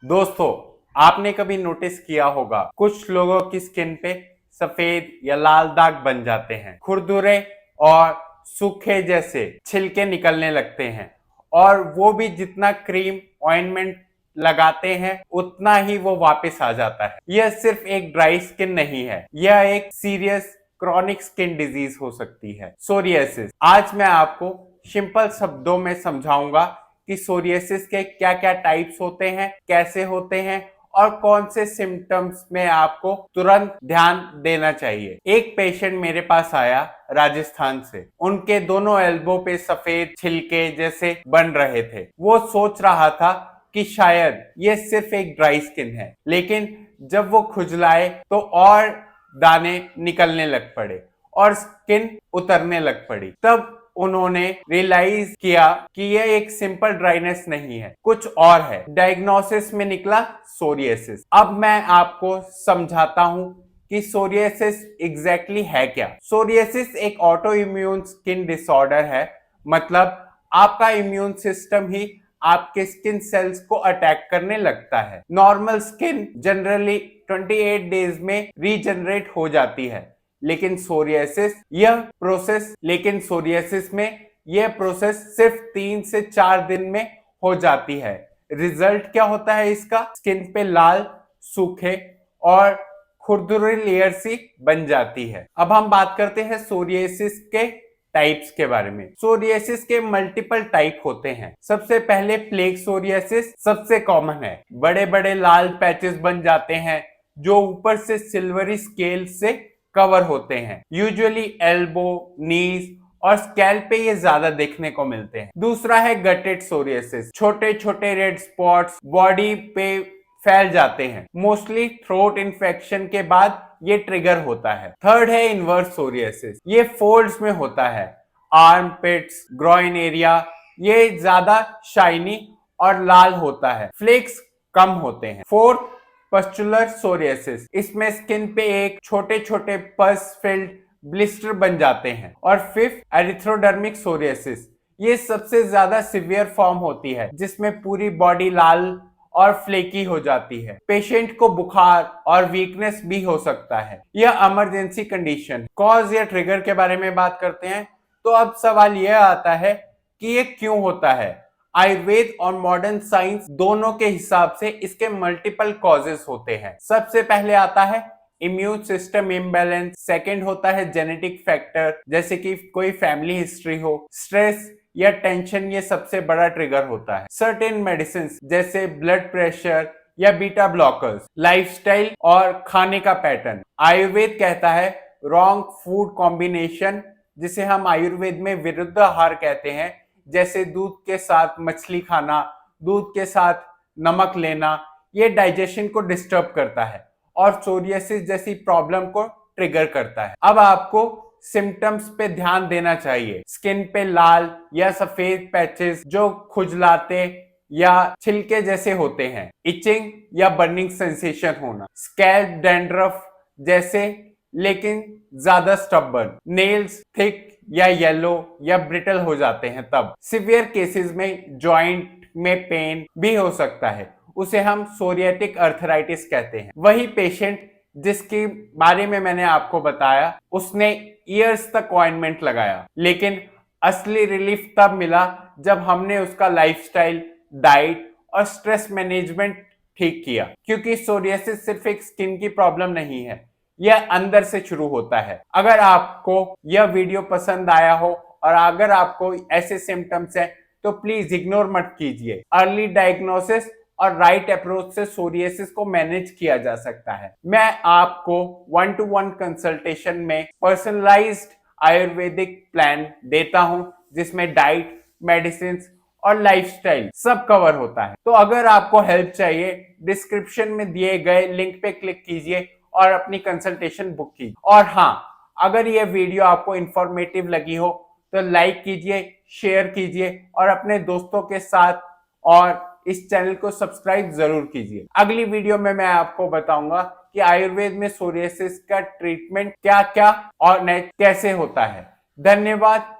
दोस्तों, आपने कभी नोटिस किया होगा कुछ लोगों की स्किन पे सफेद या लाल दाग बन जाते हैं, खुरदुरे और सूखे जैसे छिलके निकलने लगते हैं और वो भी जितना क्रीम ऑइंटमेंट लगाते हैं उतना ही वो वापस आ जाता है। यह सिर्फ एक ड्राई स्किन नहीं है, यह एक सीरियस क्रॉनिक स्किन डिजीज हो सकती है, सोरियासिस। आज मैं आपको सिंपल शब्दों में समझाऊंगा कि सोरियासिस के क्या क्या टाइप्स होते हैं, कैसे होते हैं और कौन से सिम्टम्स में आपको तुरंत ध्यान देना चाहिए। एक पेशेंट मेरे पास आया राजस्थान से। उनके दोनों एल्बो पे सफेद छिलके जैसे बन रहे थे। वो सोच रहा था कि शायद ये सिर्फ एक ड्राई स्किन है, लेकिन जब वो खुजलाए तो और दाने निकलने लग पड़े और स्किन उतरने लग पड़ी। तब उन्होंने रियलाइज किया कि यह एक सिंपल ड्राइनेस नहीं है, कुछ और है। डायग्नोसिस में निकला सोरियासिस। अब मैं आपको समझाता हूं कि सोरियासिस एग्जैक्टली है क्या। सोरियासिस एक ऑटो इम्यून स्किन डिसऑर्डर है, मतलब आपका इम्यून सिस्टम ही आपके स्किन सेल्स को अटैक करने लगता है। नॉर्मल स्किन जनरली 28 डेज में रीजनरेट हो जाती है, लेकिन सोरियासिस में यह प्रोसेस सिर्फ 3 से 4 दिन में हो जाती है। रिजल्ट क्या होता है इसका? स्किन पे लाल, सूखे और खुरदुरी लेयर सी बन जाती है। अब हम बात करते हैं सोरियासिस के टाइप्स के बारे में। सोरियासिस के मल्टीपल टाइप होते हैं। सबसे पहले प्लेग सोरियासिस सबसे कॉमन है। बड़े बड़े लाल पैचेस बन जाते हैं जो ऊपर से सिल्वरी स्केल से कवर होते हैं। यूजुअली एल्बो, नीज और स्कैल्प पे ये ज्यादा देखने को मिलते हैं। दूसरा है गटेड सोरियासिस। छोटे छोटे रेड स्पॉट्स बॉडी पे फैल जाते हैं, मोस्टली थ्रोट इन्फेक्शन के बाद ये ट्रिगर होता है। थर्ड है इनवर्स सोरियासिस। ये फोल्ड्स में होता है, आर्म पिट्स, ग्रॉइन एरिया। ये ज्यादा शाइनी और लाल होता है, फ्लेक्स कम होते हैं। Fourth pustular psoriasis. इसमें स्किन पे एक छोटे छोटे पस फिल्ड ब्लिस्टर बन जाते हैं। और फिफ्थ एरिथ्रोडर्मिक सोरियासिस। ये सबसे ज्यादा सिवियर फॉर्म होती है, जिसमें पूरी बॉडी लाल और फ्लेकी हो जाती है। पेशेंट को बुखार और वीकनेस भी हो सकता है। यह इमरजेंसी कंडीशन। कॉज या ट्रिगर के बारे में बात करते हैं तो अब सवाल यह आता है कि ये क्यों होता है। आयुर्वेद और मॉडर्न साइंस दोनों के हिसाब से इसके मल्टीपल कॉजेस होते हैं। सबसे पहले आता है इम्यून सिस्टम इम्बैलेंस। सेकंड होता है जेनेटिक फैक्टर, जैसे कि कोई फैमिली हिस्ट्री हो, स्ट्रेस या टेंशन, ये सबसे बड़ा ट्रिगर होता है। सर्टेन मेडिसिन जैसे ब्लड प्रेशर या बीटा ब्लॉकर्स, लाइफस्टाइल और खाने का पैटर्न। आयुर्वेद कहता है रॉन्ग फूड कॉम्बिनेशन, जिसे हम आयुर्वेद में विरुद्ध आहार कहते हैं, जैसे दूध के साथ मछली खाना, दूध के साथ नमक लेना, ये डाइजेशन को डिस्टर्ब करता है और सोरियासिस जैसी प्रॉब्लम को ट्रिगर करता है। अब आपको सिम्टम्स पे ध्यान देना चाहिए। स्किन पे लाल या सफेद पैचेस जो खुजलाते या छिलके जैसे होते हैं, इचिंग या बर्निंग सेंसेशन होना, स्कैल्प डैंड्रफ जैसे लेकिन ज्यादा स्टबर्न, नेल्स थिक या येलो या ब्रिटल हो जाते हैं। तब सिवियर केसेस में जॉइंट में पेन भी हो सकता है, उसे हम सोरियाटिक अर्थराइटिस कहते हैं। वही पेशेंट जिसके बारे में मैंने आपको बताया, उसने ईयर्स तक ऑइंटमेंट लगाया, लेकिन असली रिलीफ तब मिला जब हमने उसका लाइफस्टाइल, डाइट और स्ट्रेस मैनेजमेंट ठीक किया। क्योंकि सोरियासिस सिर्फ एक स्किन की प्रॉब्लम नहीं है, यह अंदर से शुरू होता है। अगर आपको यह वीडियो पसंद आया हो और अगर आपको ऐसे सिम्टम्स हैं तो प्लीज इग्नोर मत कीजिए। अर्ली डायग्नोसिस और राइट अप्रोच से सोरियासिस को मैनेज किया जा सकता है। मैं आपको 1-to-1 कंसल्टेशन में पर्सनलाइज्ड आयुर्वेदिक प्लान देता हूं, जिसमें डाइट, मेडिसिन और लाइफस्टाइल सब कवर होता है। तो अगर आपको हेल्प चाहिए, डिस्क्रिप्शन में दिए गए लिंक पे क्लिक कीजिए और अपनी कंसल्टेशन बुक कीजिए। और हाँ, अगर यह वीडियो आपको इंफॉर्मेटिव लगी हो तो लाइक कीजिए, शेयर कीजिए और अपने दोस्तों के साथ, और इस चैनल को सब्सक्राइब जरूर कीजिए। अगली वीडियो में मैं आपको बताऊंगा कि आयुर्वेद में सोरियासिस का ट्रीटमेंट क्या क्या और कैसे होता है। धन्यवाद।